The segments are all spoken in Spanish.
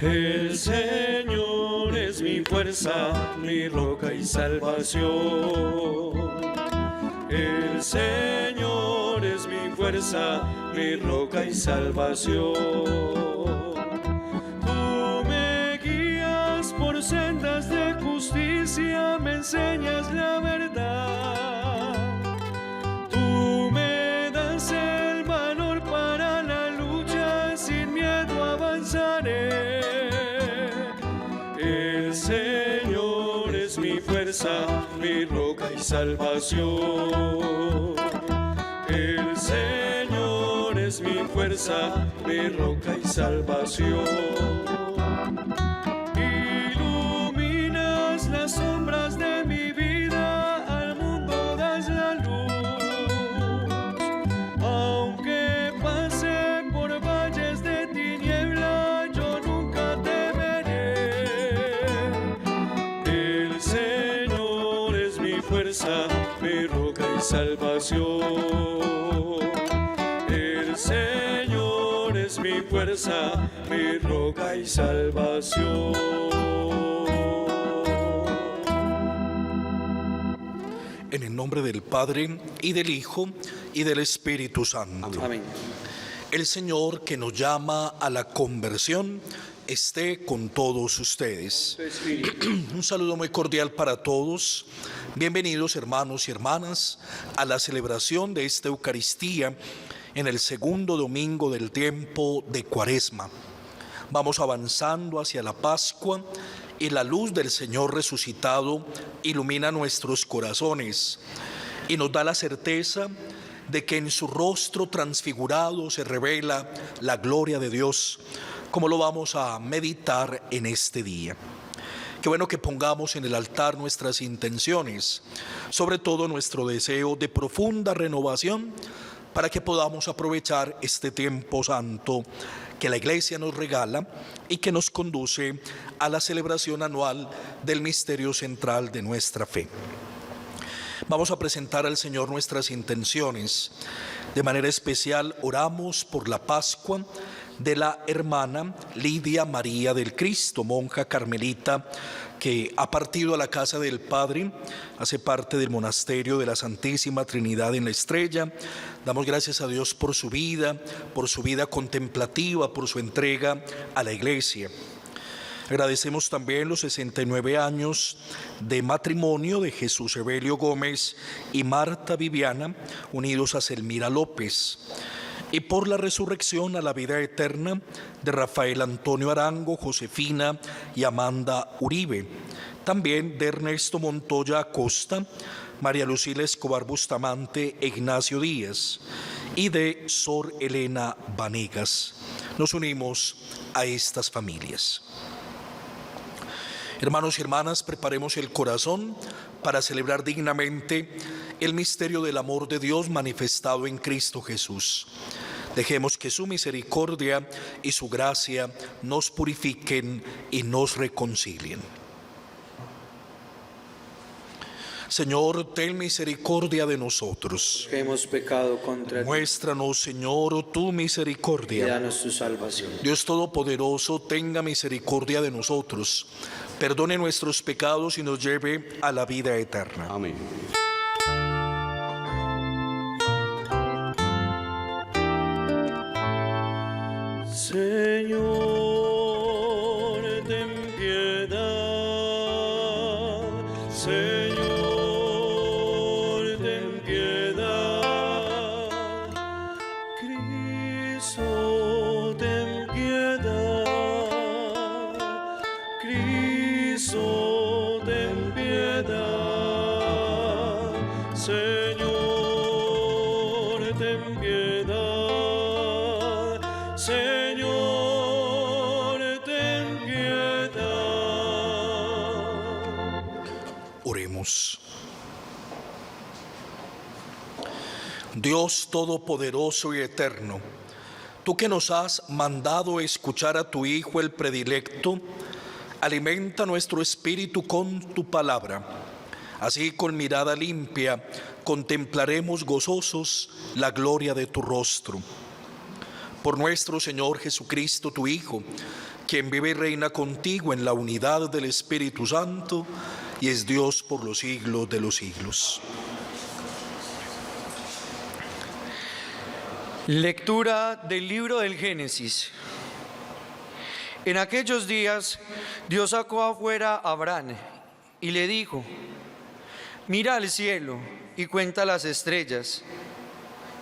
El Señor es mi fuerza, mi roca y salvación. El Señor es mi fuerza, mi roca y salvación. Tú me guías por sendas de justicia, me enseñas la verdad. Tú me das el valor para la lucha, sin miedo avanzaré. El Señor es mi fuerza, mi roca y salvación. El Señor es mi fuerza, mi roca y salvación. Iluminas las sombras de mi vida, al mundo das la luz. Aunque pase por valles de tiniebla, yo nunca temeré. El Señor es mi fuerza, mi roca y salvación. El Señor es mi fuerza, mi roca y salvación. En el nombre del Padre, y del Hijo, y del Espíritu Santo. Amén. El Señor, que nos llama a la conversión, esté con todos ustedes. Un saludo muy cordial para todos. Bienvenidos, hermanos y hermanas, a la celebración de esta Eucaristía en el segundo domingo del tiempo de Cuaresma. Vamos avanzando hacia la Pascua y la luz del Señor resucitado ilumina nuestros corazones y nos da la certeza de que en su rostro transfigurado se revela la gloria de Dios, como lo vamos a meditar en este día. Qué bueno que pongamos en el altar nuestras intenciones, sobre todo nuestro deseo de profunda renovación, para que podamos aprovechar este tiempo santo que la Iglesia nos regala y que nos conduce a la celebración anual del misterio central de nuestra fe. Vamos a presentar al Señor nuestras intenciones. De manera especial oramos por la Pascua de la hermana Lidia María del Cristo, monja carmelita que ha partido a la casa del Padre, hace parte del monasterio de la Santísima Trinidad en la Estrella. Damos gracias a Dios por su vida contemplativa, por su entrega a la Iglesia. Agradecemos también los 69 años de matrimonio de Jesús Evelio Gómez y Marta Viviana, unidos a Selmira López. Y por la resurrección a la vida eterna de Rafael Antonio Arango, Josefina y Amanda Uribe. También de Ernesto Montoya Acosta, María Lucila Escobar Bustamante e Ignacio Díaz. Y de Sor Elena Vanegas. Nos unimos a estas familias. Hermanos y hermanas, preparemos el corazón para celebrar dignamente el misterio del amor de Dios manifestado en Cristo Jesús. Dejemos que su misericordia y su gracia nos purifiquen y nos reconcilien. Señor, ten misericordia de nosotros. Que hemos pecado contra ti. Muéstranos, Señor, tu misericordia. Y danos tu salvación. Dios Todopoderoso, tenga misericordia de nosotros. Perdone nuestros pecados y nos lleve a la vida eterna. Amén. Señor, ten piedad. Señor, ten piedad. Cristo, ten piedad. Cristo, ten piedad. Señor, ten piedad. Señor, ten piedad. Oremos. Dios Todopoderoso y Eterno, tú que nos has mandado escuchar a tu Hijo el predilecto, alimenta nuestro espíritu con tu palabra. Así, con mirada limpia, contemplaremos gozosos la gloria de tu rostro. Por nuestro Señor Jesucristo, tu Hijo, quien vive y reina contigo en la unidad del Espíritu Santo y es Dios por los siglos de los siglos. Lectura del libro del Génesis. En aquellos días, Dios sacó afuera a Abraham y le dijo: mira al cielo y cuenta las estrellas,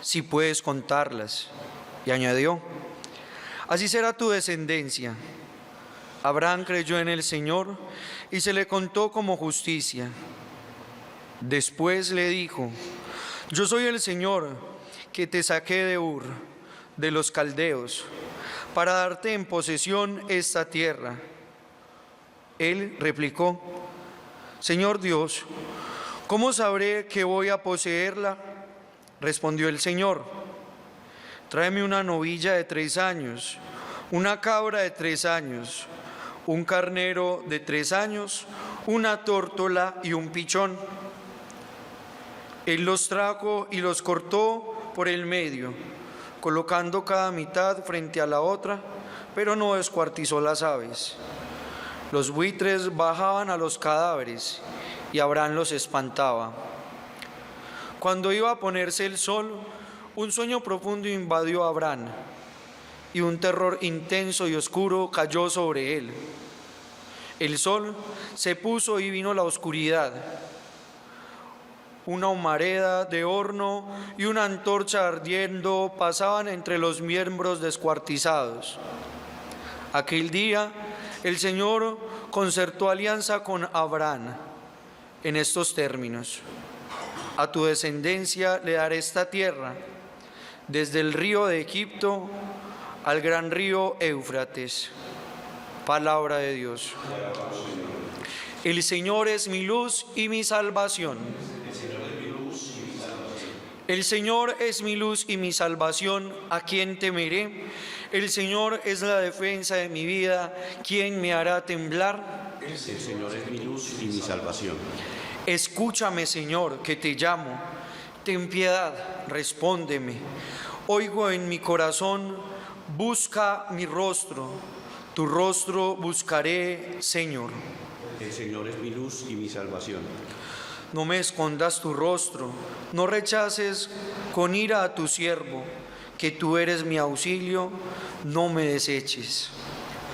si puedes contarlas. Y añadió: así será tu descendencia. Abraham creyó en el Señor y se le contó como justicia. Después le dijo: yo soy el Señor que te saqué de Ur, de los caldeos, para darte en posesión esta tierra. Él replicó: Señor Dios, ¿cómo sabré que voy a poseerla? Respondió el Señor: tráeme una novilla de 3 años, una cabra de 3 años, un carnero de 3 años, una tórtola y un pichón. Él los trajo y los cortó por el medio, colocando cada mitad frente a la otra, pero no descuartizó las aves. Los buitres bajaban a los cadáveres y Abraham los espantaba. Cuando iba a ponerse el sol, un sueño profundo invadió a Abraham y un terror intenso y oscuro cayó sobre él. El sol se puso y vino la oscuridad. Una humareda de horno y una antorcha ardiendo pasaban entre los miembros descuartizados. Aquel día el Señor concertó alianza con Abraham en estos términos: a tu descendencia le daré esta tierra, desde el río de Egipto al gran río Éufrates. Palabra de Dios. El Señor es mi luz y mi salvación. El Señor es mi luz y mi salvación, ¿a quién temeré? El Señor es la defensa de mi vida, ¿quién me hará temblar? El Señor es mi luz y mi salvación. Escúchame, Señor, que te llamo. Ten piedad, respóndeme. Oigo en mi corazón, busca mi rostro. Tu rostro buscaré, Señor. El Señor es mi luz y mi salvación. No me escondas tu rostro, no rechaces con ira a tu siervo, que tú eres mi auxilio, no me deseches.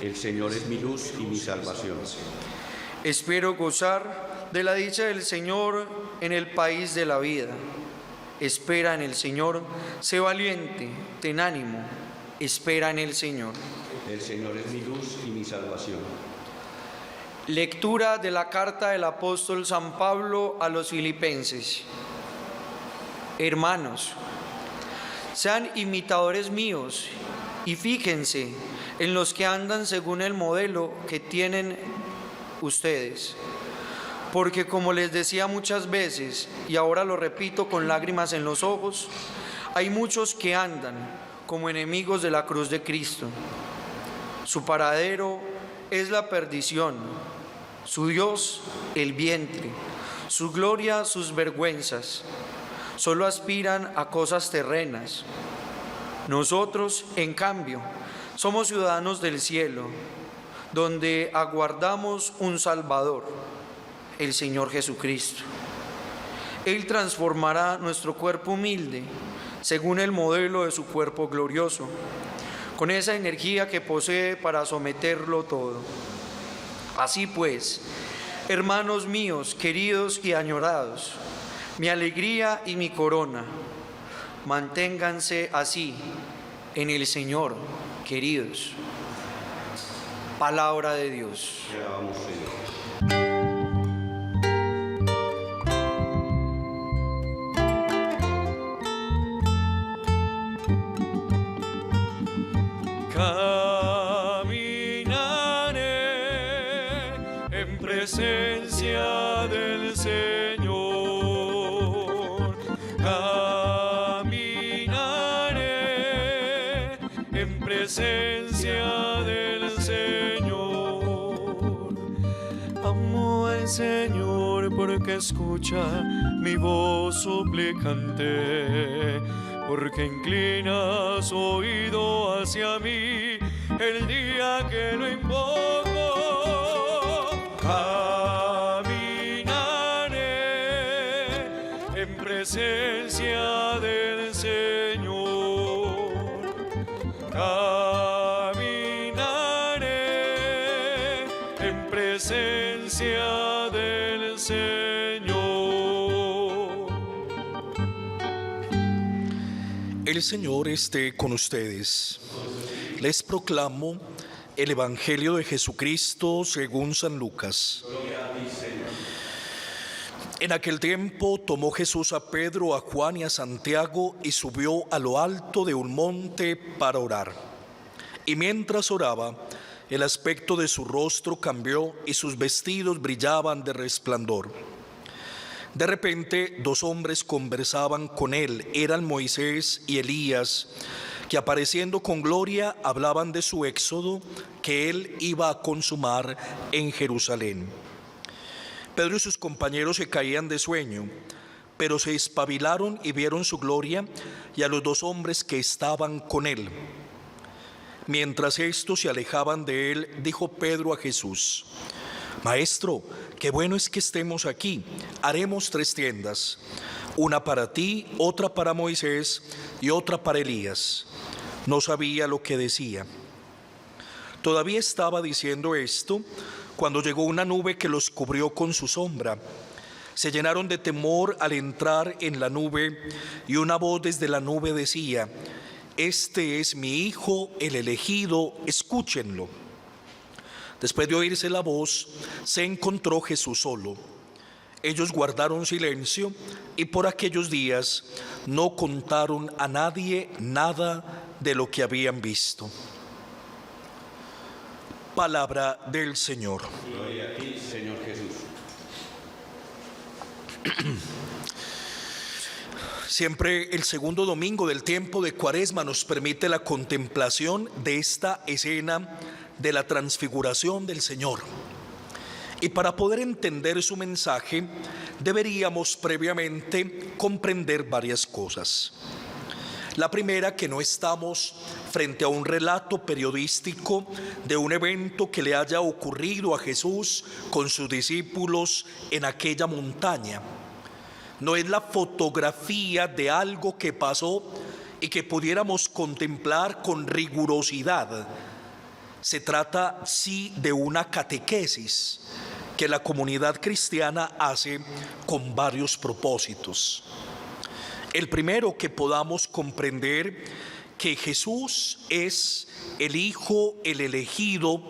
El Señor es mi luz y mi salvación. Espero gozar de la dicha del Señor en el país de la vida. Espera en el Señor, sé valiente, ten ánimo, espera en el Señor. El Señor es mi luz y mi salvación. Lectura de la carta del apóstol San Pablo a los Filipenses. Hermanos, sean imitadores míos y fíjense en los que andan según el modelo que tienen ustedes. Porque como les decía muchas veces, y ahora lo repito con lágrimas en los ojos, hay muchos que andan como enemigos de la cruz de Cristo. Su paradero es la perdición, su Dios el vientre, su gloria sus vergüenzas. Solo aspiran a cosas terrenas. Nosotros, en cambio, somos ciudadanos del cielo, donde aguardamos un Salvador, el Señor Jesucristo. Él transformará nuestro cuerpo humilde según el modelo de su cuerpo glorioso, con esa energía que posee para someterlo todo. Así pues, hermanos míos, queridos y añorados, mi alegría y mi corona, manténganse así en el Señor, queridos. Palabra de Dios. Te alabamos, Señor. Caminaré en presencia del Señor. Caminaré en presencia del Señor. Amo al Señor porque escucha mi voz suplicante, porque inclina su oído hacia mí. el día que lo invoco. Caminaré en presencia del Señor. Caminaré en presencia del Señor. El Señor esté con ustedes. Les proclamo el Evangelio de Jesucristo según San Lucas. En aquel tiempo tomó Jesús a Pedro, a Juan y a Santiago y subió a lo alto de un monte para orar. Y mientras oraba, el aspecto de su rostro cambió y sus vestidos brillaban de resplandor. De repente, dos hombres conversaban con él, eran Moisés y Elías, que apareciendo con gloria hablaban de su éxodo que él iba a consumar en Jerusalén. Pedro y sus compañeros se caían de sueño, pero se espabilaron y vieron su gloria y a los dos hombres que estaban con él. Mientras estos se alejaban de él, dijo Pedro a Jesús: Maestro, qué bueno es que estemos aquí. Haremos 3 tiendas, una para ti, otra para Moisés y otra para Elías. No sabía lo que decía. Todavía estaba diciendo esto cuando llegó una nube que los cubrió con su sombra. Se llenaron de temor al entrar en la nube y una voz desde la nube decía: Este es mi Hijo, el elegido, escúchenlo. Después de oírse la voz, se encontró Jesús solo. Ellos guardaron silencio y por aquellos días no contaron a nadie nada de lo que habían visto. Palabra del Señor. Gloria a ti, Señor Jesús. Siempre el segundo domingo del tiempo de Cuaresma nos permite la contemplación de esta escena de la transfiguración del Señor. Y para poder entender su mensaje, deberíamos previamente comprender varias cosas. La primera, que no estamos frente a un relato periodístico de un evento que le haya ocurrido a Jesús con sus discípulos en aquella montaña. No es la fotografía de algo que pasó y que pudiéramos contemplar con rigurosidad. Se trata sí de una catequesis que la comunidad cristiana hace con varios propósitos. El primero, que podamos comprender que Jesús es el Hijo, el elegido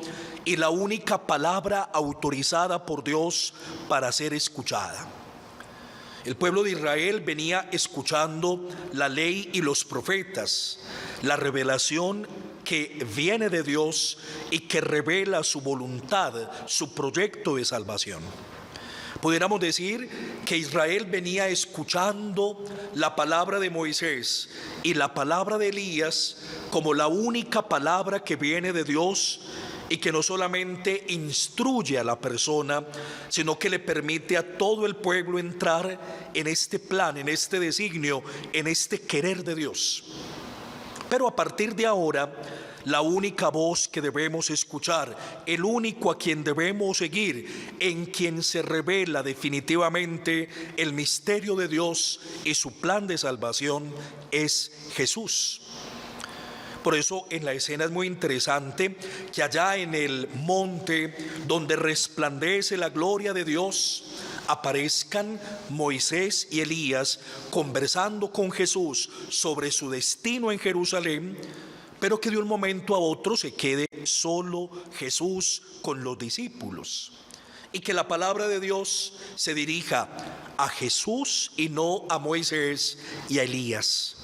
y la única palabra autorizada por Dios para ser escuchada. El pueblo de Israel venía escuchando la ley y los profetas, la revelación que viene de Dios y que revela su voluntad, su proyecto de salvación. Pudiéramos decir que Israel venía escuchando la palabra de Moisés y la palabra de Elías como la única palabra que viene de Dios y que no solamente instruye a la persona, sino que le permite a todo el pueblo entrar en este plan, en este designio, en este querer de Dios. Pero a partir de ahora, la única voz que debemos escuchar, el único a quien debemos seguir, en quien se revela definitivamente el misterio de Dios y su plan de salvación, es Jesús. Por eso en la escena es muy interesante que allá en el monte donde resplandece la gloria de Dios, aparezcan Moisés y Elías conversando con Jesús sobre su destino en Jerusalén, pero que de un momento a otro se quede solo Jesús con los discípulos. Y que la palabra de Dios se dirija a Jesús y no a Moisés y a Elías.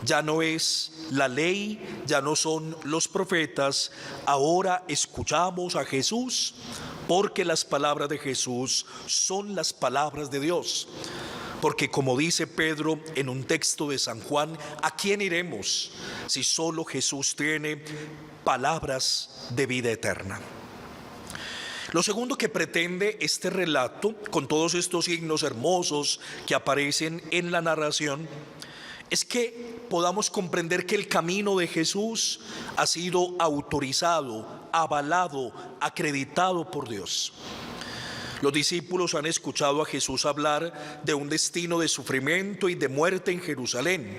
Ya no es la ley, ya no son los profetas, ahora escuchamos a Jesús, porque las palabras de Jesús son las palabras de Dios. Porque como dice Pedro en un texto de San Juan, ¿a quién iremos si solo Jesús tiene palabras de vida eterna? Lo segundo que pretende este relato, con todos estos signos hermosos que aparecen en la narración, es que podamos comprender que el camino de Jesús ha sido autorizado, avalado, acreditado por Dios. Los discípulos han escuchado a Jesús hablar de un destino de sufrimiento y de muerte en Jerusalén.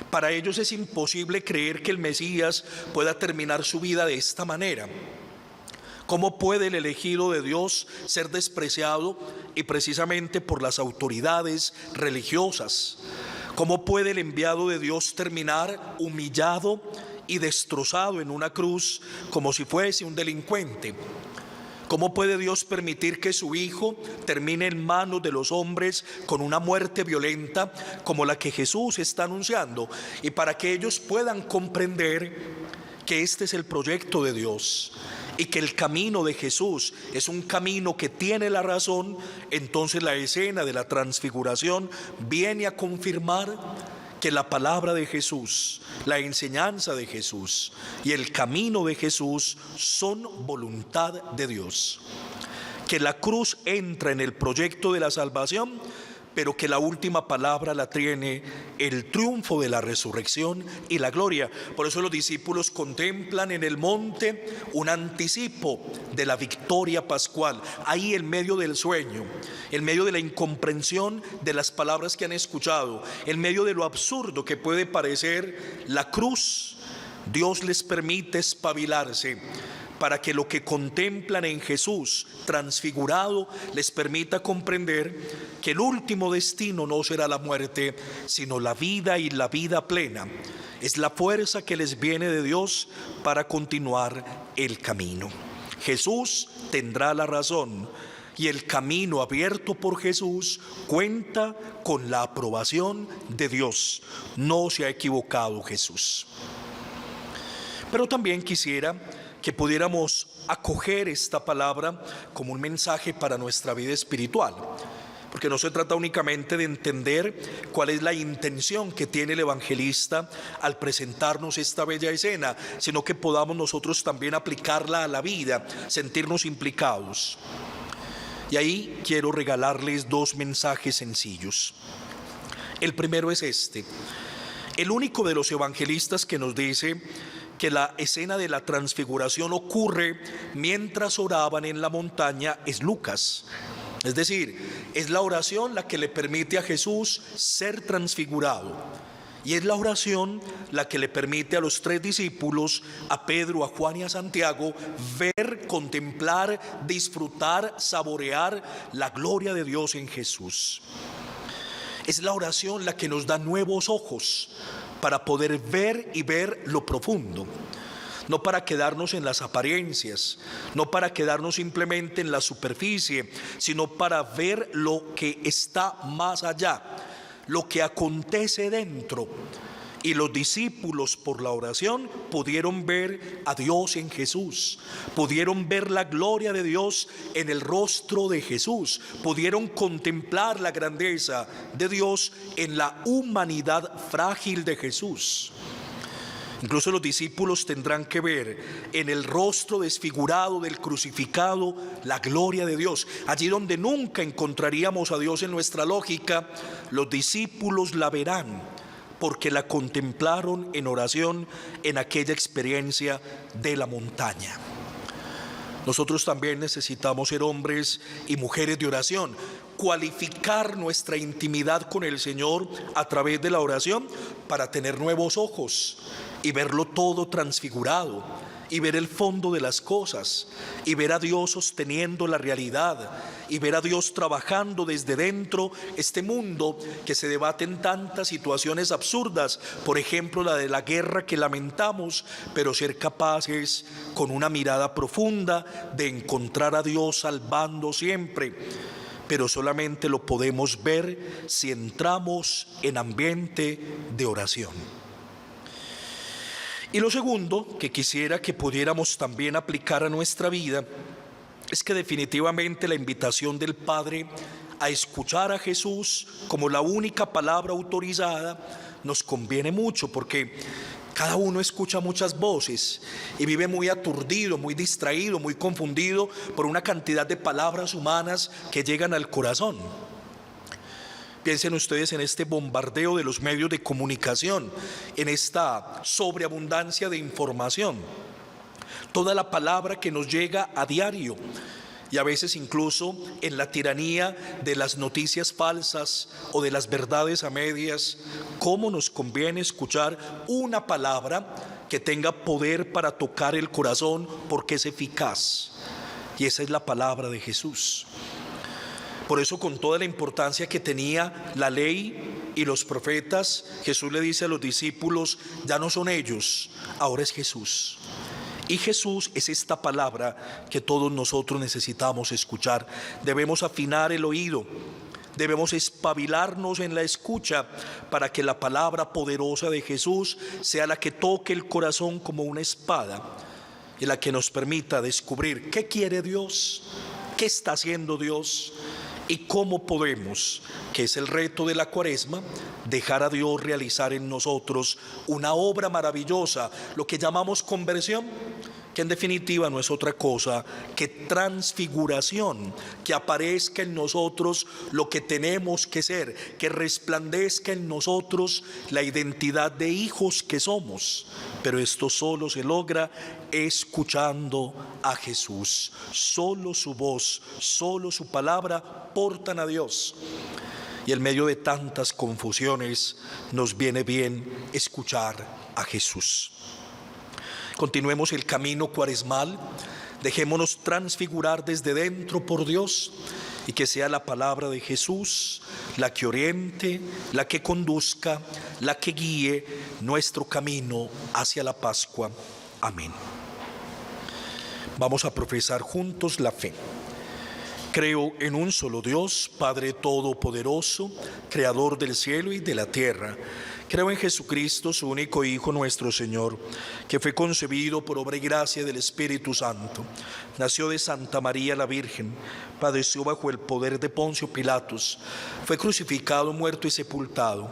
Para ellos es imposible creer que el Mesías pueda terminar su vida de esta manera. ¿Cómo puede el elegido de Dios ser despreciado y precisamente por las autoridades religiosas? ¿Cómo puede el enviado de Dios terminar humillado y destrozado en una cruz como si fuese un delincuente? ¿Cómo puede Dios permitir que su Hijo termine en manos de los hombres con una muerte violenta como la que Jesús está anunciando? Y para que ellos puedan comprender que este es el proyecto de Dios y que el camino de Jesús es un camino que tiene la razón, entonces la escena de la transfiguración viene a confirmar que la palabra de Jesús, la enseñanza de Jesús y el camino de Jesús son voluntad de Dios. Que la cruz entra en el proyecto de la salvación, pero que la última palabra la tiene el triunfo de la resurrección y la gloria. Por eso los discípulos contemplan en el monte un anticipo de la victoria pascual, ahí en medio del sueño, en medio de la incomprensión de las palabras que han escuchado, en medio de lo absurdo que puede parecer la cruz. Dios les permite espabilarse para que lo que contemplan en Jesús transfigurado les permita comprender que el último destino no será la muerte, sino la vida y la vida plena. Es la fuerza que les viene de Dios para continuar el camino. Jesús tendrá la razón y el camino abierto por Jesús cuenta con la aprobación de Dios. No se ha equivocado Jesús. Pero también quisiera que pudiéramos acoger esta palabra como un mensaje para nuestra vida espiritual, porque no se trata únicamente de entender cuál es la intención que tiene el evangelista al presentarnos esta bella escena, sino que podamos nosotros también aplicarla a la vida, sentirnos implicados. Y ahí quiero regalarles dos mensajes sencillos. El primero es este: el único de los evangelistas que nos dice que la escena de la transfiguración ocurre mientras oraban en la montaña es Lucas. Es decir, es la oración la que le permite a Jesús ser transfigurado. Y es la oración la que le permite a los tres discípulos, a Pedro, a Juan y a Santiago, ver, contemplar, disfrutar, saborear la gloria de Dios en Jesús. Es la oración la que nos da nuevos ojos para poder ver y ver lo profundo, no para quedarnos en las apariencias, no para quedarnos simplemente en la superficie, sino para ver lo que está más allá, lo que acontece dentro. Y los discípulos, por la oración, pudieron ver a Dios en Jesús, pudieron ver la gloria de Dios en el rostro de Jesús, pudieron contemplar la grandeza de Dios en la humanidad frágil de Jesús. Incluso los discípulos tendrán que ver en el rostro desfigurado del crucificado la gloria de Dios. Allí donde nunca encontraríamos a Dios en nuestra lógica, los discípulos la verán, porque la contemplaron en oración en aquella experiencia de la montaña. Nosotros también necesitamos ser hombres y mujeres de oración, cualificar nuestra intimidad con el Señor a través de la oración para tener nuevos ojos y verlo todo transfigurado, y ver el fondo de las cosas, y ver a Dios sosteniendo la realidad, y ver a Dios trabajando desde dentro este mundo que se debate en tantas situaciones absurdas, por ejemplo la de la guerra que lamentamos, pero ser capaces con una mirada profunda de encontrar a Dios salvando siempre. Pero solamente lo podemos ver si entramos en ambiente de oración. Y lo segundo que quisiera que pudiéramos también aplicar a nuestra vida es que definitivamente la invitación del Padre a escuchar a Jesús como la única palabra autorizada nos conviene mucho, porque cada uno escucha muchas voces y vive muy aturdido, muy distraído, muy confundido por una cantidad de palabras humanas que llegan al corazón. Piensen ustedes en este bombardeo de los medios de comunicación, en esta sobreabundancia de información. Toda la palabra que nos llega a diario y a veces incluso en la tiranía de las noticias falsas o de las verdades a medias, ¿cómo nos conviene escuchar una palabra que tenga poder para tocar el corazón porque es eficaz? Y esa es la palabra de Jesús. Por eso, con toda la importancia que tenía la ley y los profetas, Jesús le dice a los discípulos: ya no son ellos, ahora es Jesús. Y Jesús es esta palabra que todos nosotros necesitamos escuchar. Debemos afinar el oído, debemos espabilarnos en la escucha para que la palabra poderosa de Jesús sea la que toque el corazón como una espada y la que nos permita descubrir qué quiere Dios, qué está haciendo Dios y cómo podemos, que es el reto de la Cuaresma, dejar a Dios realizar en nosotros una obra maravillosa, lo que llamamos conversión, que en definitiva no es otra cosa que transfiguración, que aparezca en nosotros lo que tenemos que ser, que resplandezca en nosotros la identidad de hijos que somos. Pero esto solo se logra escuchando a Jesús. Solo su voz, solo su palabra portan a Dios. Y en medio de tantas confusiones nos viene bien escuchar a Jesús. Continuemos el camino cuaresmal, dejémonos transfigurar desde dentro por Dios y que sea la palabra de Jesús la que oriente, la que conduzca, la que guíe nuestro camino hacia la Pascua. Amén. Vamos a profesar juntos la fe. Creo en un solo Dios, Padre Todopoderoso, Creador del cielo y de la tierra. Creo en Jesucristo, su único Hijo, nuestro Señor, que fue concebido por obra y gracia del Espíritu Santo. Nació de Santa María la Virgen, padeció bajo el poder de Poncio Pilatos, fue crucificado, muerto y sepultado.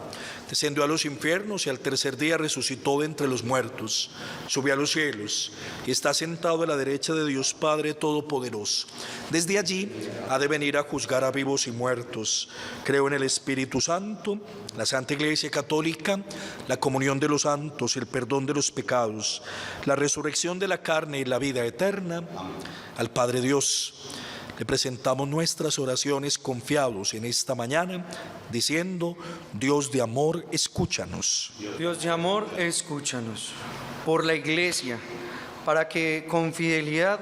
Descendió a los infiernos y al tercer día resucitó de entre los muertos. Subió a los cielos y está sentado a la derecha de Dios Padre Todopoderoso. Desde allí ha de venir a juzgar a vivos y muertos. Creo en el Espíritu Santo, la Santa Iglesia Católica, la comunión de los santos, el perdón de los pecados, la resurrección de la carne y la vida eterna. Al Padre Dios le presentamos nuestras oraciones confiados en esta mañana, diciendo: Dios de amor, escúchanos. Dios de amor, escúchanos. Por la Iglesia, para que con fidelidad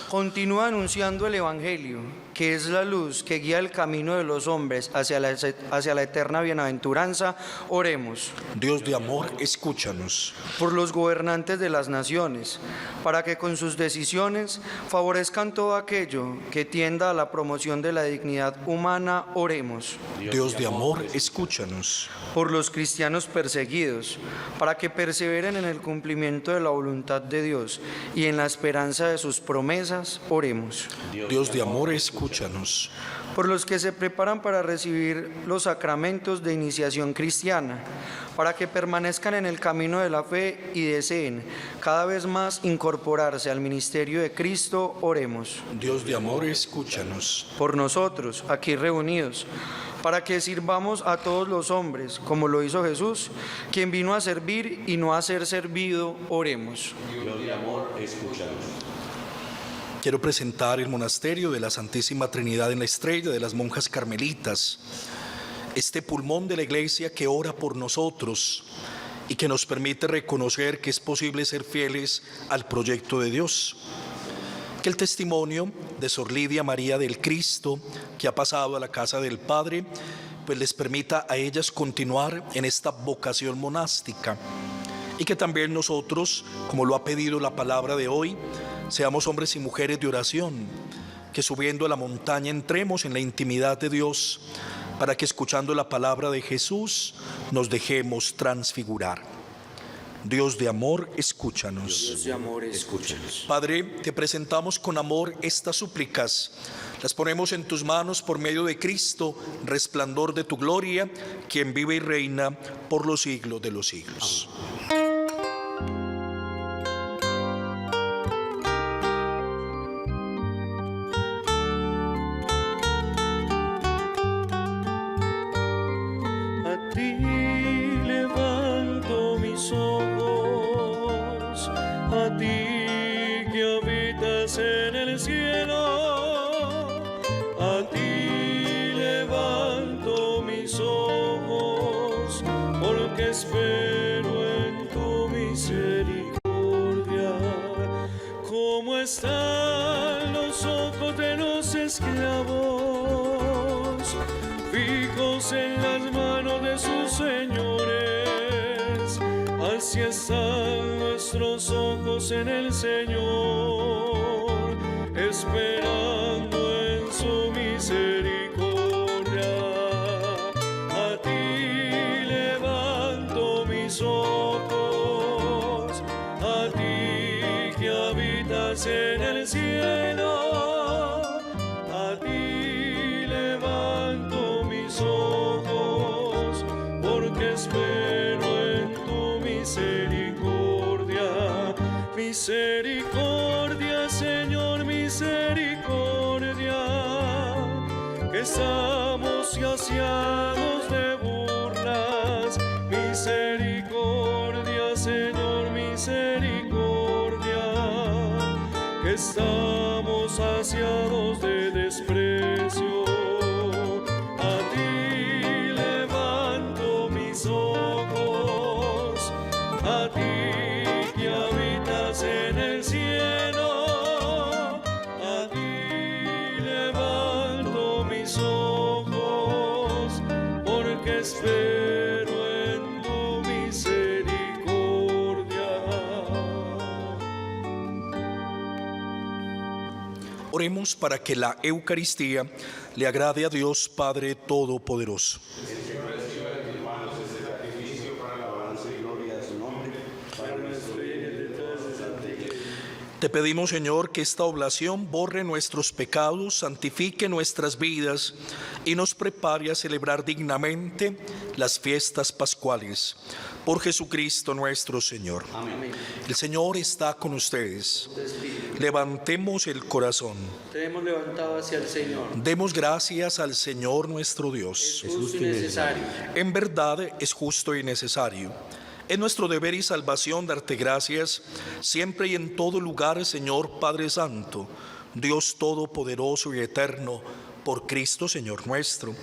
continúe anunciando el Evangelio, que es la luz que guía el camino de los hombres hacia la eterna bienaventuranza, oremos. Dios de amor, escúchanos. Por los gobernantes de las naciones, para que con sus decisiones favorezcan todo aquello que tienda a la promoción de la dignidad humana, oremos. Dios de amor, escúchanos. Por los cristianos perseguidos, para que perseveren en el cumplimiento de la voluntad de Dios y en la esperanza de sus promesas, oremos. Dios de amor, escúchanos. Por los que se preparan para recibir los sacramentos de iniciación cristiana, para que permanezcan en el camino de la fe y deseen cada vez más incorporarse al ministerio de Cristo, oremos. Dios de amor, escúchanos. Por nosotros, aquí reunidos, para que sirvamos a todos los hombres, como lo hizo Jesús, quien vino a servir y no a ser servido, oremos. Dios de amor, escúchanos. Quiero presentar el monasterio de la Santísima Trinidad en la Estrella de las monjas carmelitas, este pulmón de la Iglesia que ora por nosotros y que nos permite reconocer que es posible ser fieles al proyecto de Dios. Que el testimonio de Sor Lidia María del Cristo, que ha pasado a la casa del Padre, pues les permita a ellas continuar en esta vocación monástica. Y que también nosotros, como lo ha pedido la palabra de hoy, seamos hombres y mujeres de oración, que subiendo a la montaña entremos en la intimidad de Dios, para que escuchando la palabra de Jesús nos dejemos transfigurar. Dios de amor, escúchanos. Dios de amor, escúchanos. Padre, te presentamos con amor estas súplicas. Las ponemos en tus manos por medio de Cristo, resplandor de tu gloria, quien vive y reina por los siglos de los siglos. a ti que habitas en el cielo, a ti levanto mis ojos, porque espero en tu misericordia. ¿Cómo están los ojos de los esclavos, fijos en las manos de sus señores? Así están nuestros ojos en el Señor, esperando en su misericordia. A ti levanto mis ojos, a ti que habitas en el cielo, a ti levanto mis ojos, porque espero en tu misericordia. Misericordia, Señor, misericordia, que estamos saciados de burlas. Misericordia, Señor, misericordia, que estamos saciados de desprecio. A ti levanto mis ojos, a ti que habitas en el cielo, a ti levanto mis ojos, porque espero en tu misericordia. Oremos para que la Eucaristía le agrade a Dios Padre Todopoderoso. Te pedimos, Señor, que esta oblación borre nuestros pecados, santifique nuestras vidas y nos prepare a celebrar dignamente las fiestas pascuales. Por Jesucristo nuestro Señor. Amén. El Señor está con ustedes. Levantemos el corazón. Tenemos levantado hacia el Señor. Demos gracias al Señor nuestro Dios. Es justo y necesario. En verdad es justo y necesario. Es nuestro deber y salvación darte gracias siempre y en todo lugar, Señor Padre Santo, Dios Todopoderoso y Eterno, por Cristo Señor nuestro,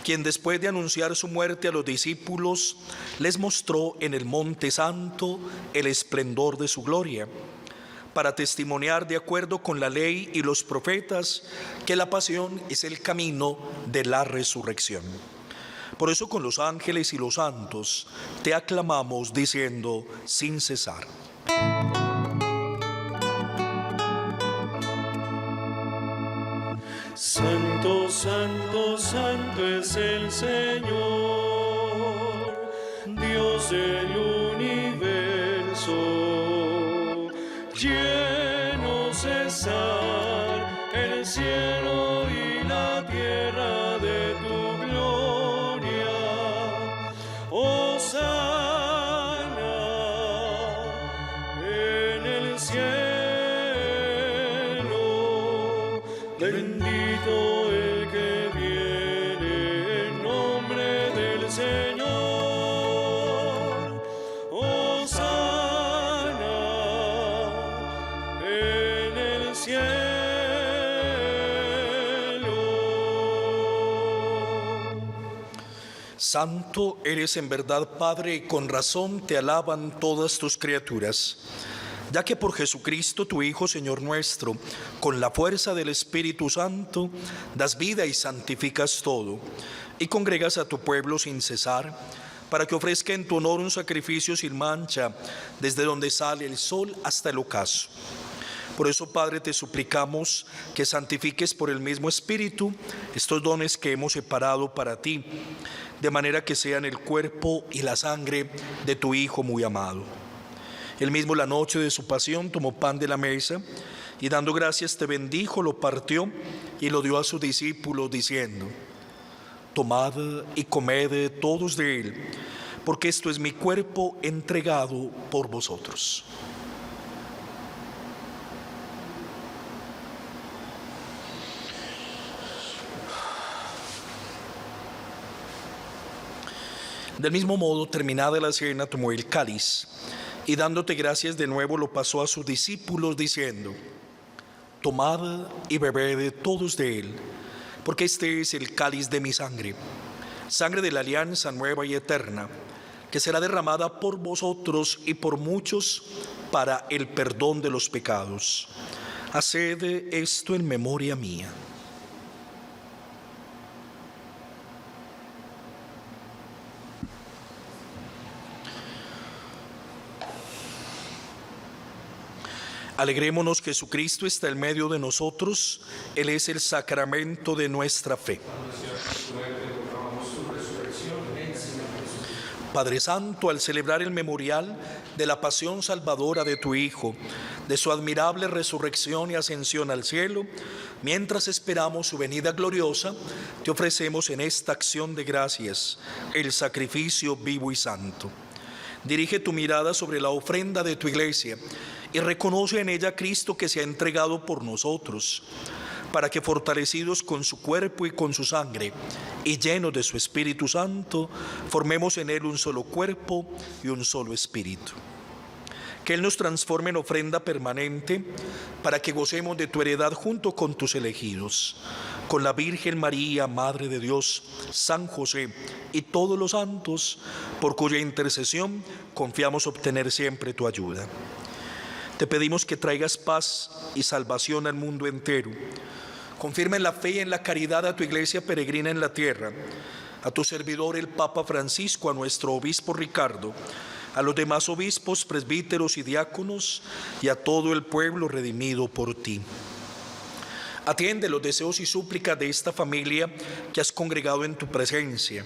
quien después de anunciar su muerte a los discípulos, les mostró en el Monte Santo el esplendor de su gloria, para testimoniar de acuerdo con la ley y los profetas que la pasión es el camino de la resurrección. Por eso con los ángeles y los santos te aclamamos diciendo sin cesar. Santo, santo, santo es el Señor, Dios del universo. Llenos está el cielo y la tierra de tu gloria. Hosana en el cielo, bendito el que viene en nombre del Señor. Hosana en el cielo. Santo eres en verdad, Padre, y con razón te alaban todas tus criaturas, ya que por Jesucristo, tu Hijo, Señor nuestro, con la fuerza del Espíritu Santo, das vida y santificas todo, y congregas a tu pueblo sin cesar, para que ofrezca en tu honor un sacrificio sin mancha, desde donde sale el sol hasta el ocaso. Por eso, Padre, te suplicamos que santifiques por el mismo Espíritu estos dones que hemos separado para ti, de manera que sean el cuerpo y la sangre de tu Hijo muy amado. Él mismo, la noche de su pasión, tomó pan de la mesa y dando gracias te bendijo, lo partió y lo dio a sus discípulos diciendo: tomad y comed todos de él, porque esto es mi cuerpo entregado por vosotros. Del mismo modo, terminada la cena, tomó el cáliz Y dándote gracias de nuevo lo pasó a sus discípulos diciendo: tomad y bebed todos de él, porque este es el cáliz de mi sangre, sangre de la alianza nueva y eterna, que será derramada por vosotros y por muchos para el perdón de los pecados. Haced esto en memoria mía. Alegrémonos, Jesucristo está en medio de nosotros, Él es el sacramento de nuestra fe. Padre Santo, al celebrar el memorial de la pasión salvadora de tu Hijo, de su admirable resurrección y ascensión al cielo, mientras esperamos su venida gloriosa, te ofrecemos en esta acción de gracias el sacrificio vivo y santo. Dirige tu mirada sobre la ofrenda de tu iglesia y reconoce en ella a Cristo que se ha entregado por nosotros, para que fortalecidos con su cuerpo y con su sangre y llenos de su Espíritu Santo, formemos en él un solo cuerpo y un solo espíritu. Que él nos transforme en ofrenda permanente para que gocemos de tu heredad junto con tus elegidos, con la Virgen María, Madre de Dios, San José y todos los santos, por cuya intercesión confiamos obtener siempre tu ayuda. Te pedimos que traigas paz y salvación al mundo entero. Confirma en la fe y en la caridad a tu iglesia peregrina en la tierra, a tu servidor el Papa Francisco, a nuestro obispo Ricardo, a los demás obispos, presbíteros y diáconos, y a todo el pueblo redimido por ti. Atiende los deseos y súplicas de esta familia que has congregado en tu presencia.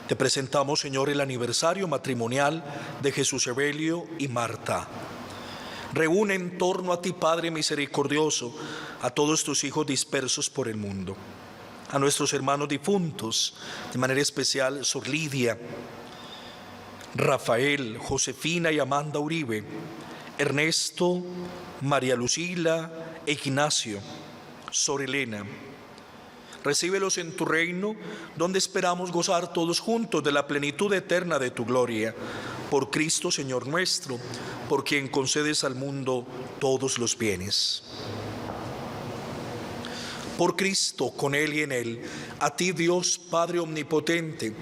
Te presentamos, Señor, el aniversario matrimonial de Jesús Evelio y Marta. Reúne en torno a ti, Padre misericordioso, a todos tus hijos dispersos por el mundo, a nuestros hermanos difuntos, de manera especial Sor Lidia, Rafael, Josefina y Amanda Uribe, Ernesto, María Lucila e Ignacio, Sor Elena. Recíbelos en tu reino, donde esperamos gozar todos juntos de la plenitud eterna de tu gloria. Por Cristo, Señor nuestro, por quien concedes al mundo todos los bienes. Por Cristo, con Él y en Él, a ti, Dios Padre omnipotente,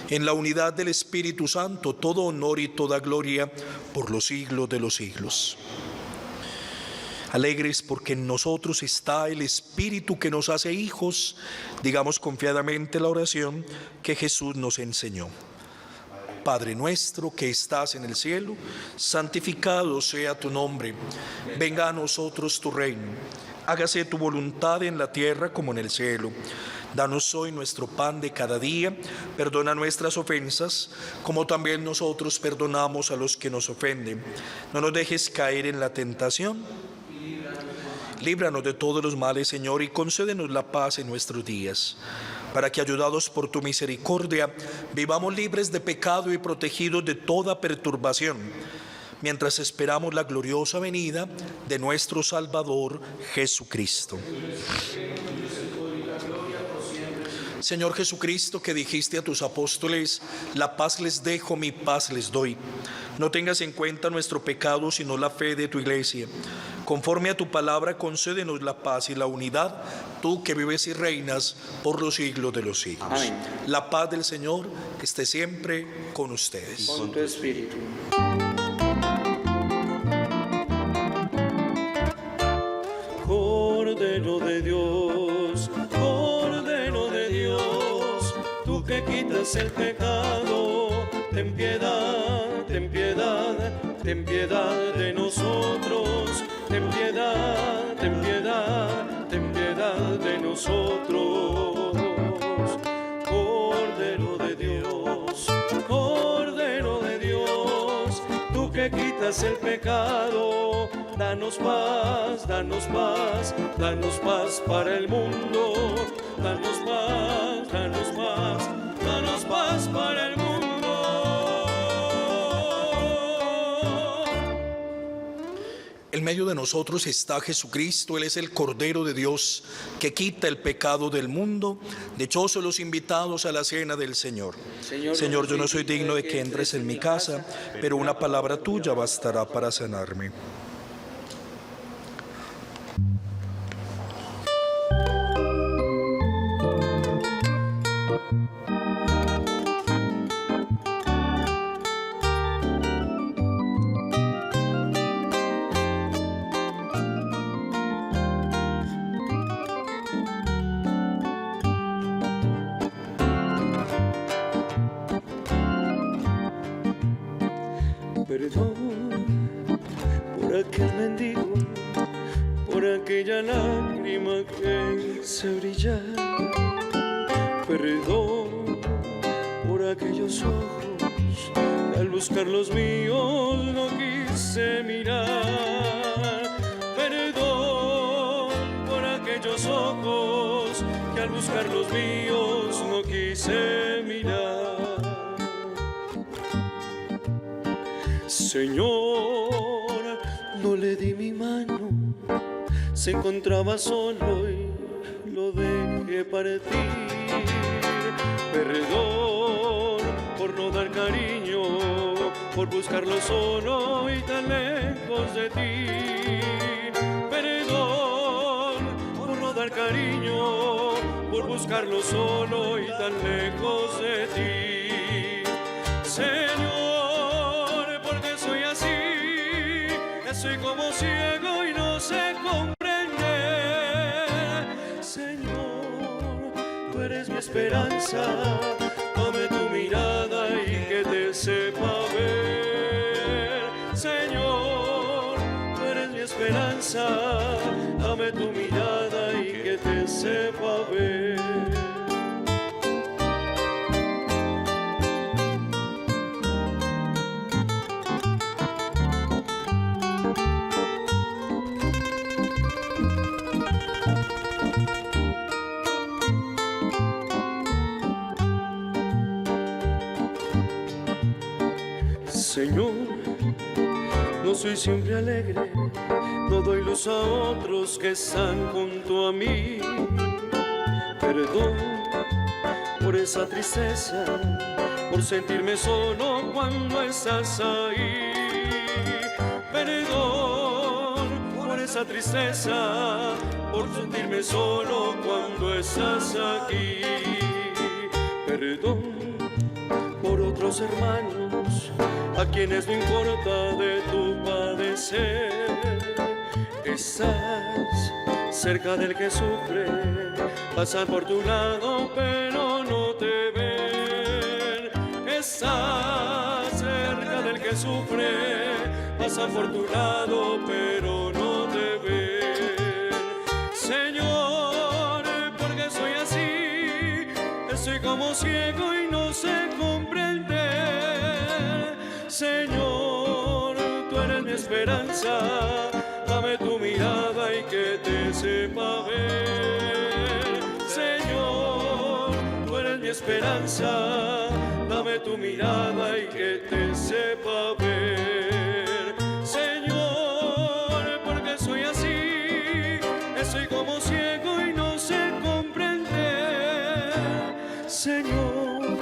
en la unidad del Espíritu Santo, todo honor y toda gloria por los siglos de los siglos. Alegres porque en nosotros está el Espíritu que nos hace hijos, digamos confiadamente la oración que Jesús nos enseñó. Padre nuestro que estás en el cielo, santificado sea tu nombre. Venga a nosotros tu reino. Hágase tu voluntad en la tierra como en el cielo. Danos hoy nuestro pan de cada día. Perdona nuestras ofensas, como también nosotros perdonamos a los que nos ofenden. No nos dejes caer en la tentación. Líbranos de todos los males, Señor, y concédenos la paz en nuestros días, para que, ayudados por tu misericordia, vivamos libres de pecado y protegidos de toda perturbación, mientras esperamos la gloriosa venida de nuestro Salvador Jesucristo. Señor Jesucristo, que dijiste a tus apóstoles: la paz les dejo, mi paz les doy. No tengas en cuenta nuestro pecado, sino la fe de tu iglesia. Conforme a tu palabra, concédenos la paz y la unidad, tú que vives y reinas por los siglos de los siglos. Amén. La paz del Señor esté siempre con ustedes. Con tu espíritu. Cordero de Dios, Cordero de Dios, tú que quitas el pecado, ten piedad, ten piedad, ten piedad de nosotros, ten piedad, ten piedad, ten piedad de nosotros. Cordero de Dios, Cordero de Dios, tú que quitas el pecado, danos paz, danos paz, danos paz para el mundo, danos paz, danos paz, danos paz para el mundo. En medio de nosotros está Jesucristo, Él es el Cordero de Dios que quita el pecado del mundo. Dichosos los invitados a la cena del Señor. Señor, yo no soy digno de que entres en mi casa, pero una palabra tuya bastará para sanarme. Perdón por aquel mendigo, por aquella lágrima que hice brillar. Perdón por aquellos ojos que al buscar los míos no quise mirar. Perdón por aquellos ojos que al buscar los míos no quise mirar. Señor, no le di mi mano, se encontraba solo y lo dejé partir. Perdón por no dar cariño, por buscarlo solo y tan lejos de ti. Perdón por no dar cariño, por buscarlo solo y tan lejos de ti. Señor, soy como ciego y no sé comprender. Señor, tú eres mi esperanza, dame tu mirada y que te sepa ver. Señor, tú eres mi esperanza, dame tu mirada y que te sepa ver. Señor, no soy siempre alegre, no doy luz a otros que están junto a mí. Perdón por esa tristeza, por sentirme solo cuando estás ahí. Perdón por esa tristeza, por sentirme solo cuando estás aquí. Perdón por otros hermanos a quienes no importa de tu padecer. Estás cerca del que sufre, pasan por tu lado pero no te ven. Estás cerca del que sufre, pasan por tu lado pero no te ven. Señor, porque soy así, estoy como ciego y no sé comprender. Señor, tú eres mi esperanza, dame tu mirada y que te sepa ver. Señor, tú eres mi esperanza, dame tu mirada y que te sepa ver. Señor, porque soy así, estoy como ciego y no sé comprender. Señor,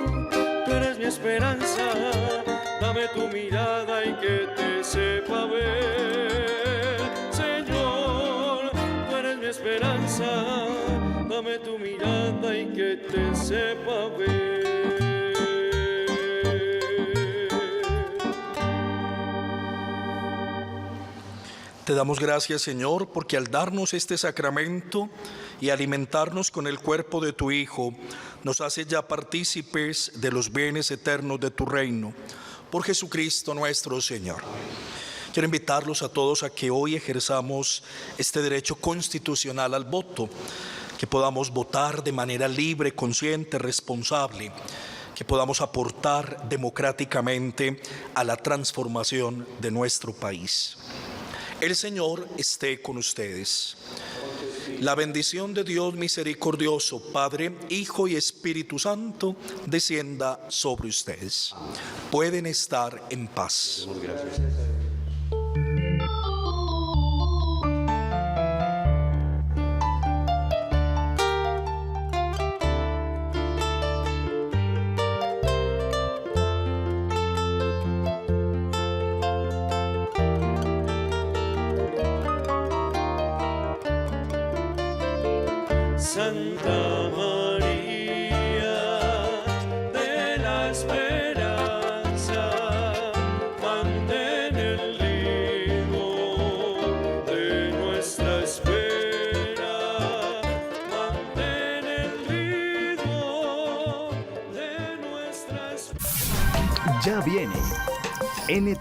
tú eres mi esperanza, dame tu mirada y que te sepa ver. Señor, tú eres mi esperanza, dame tu mirada y que te sepa ver. Te damos gracias, Señor, porque al darnos este sacramento y alimentarnos con el cuerpo de tu Hijo, nos haces ya partícipes de los bienes eternos de tu reino. Por Jesucristo nuestro Señor. Quiero invitarlos a todos a que hoy ejerzamos este derecho constitucional al voto, que podamos votar de manera libre, consciente, responsable, que podamos aportar democráticamente a la transformación de nuestro país. El Señor esté con ustedes. La bendición de Dios misericordioso, Padre, Hijo y Espíritu Santo, descienda sobre ustedes. Pueden estar en paz. Gracias. Santa María de la esperanza, mantén el ritmo de nuestra espera, mantén el ritmo de nuestra espera. Ya viene NTN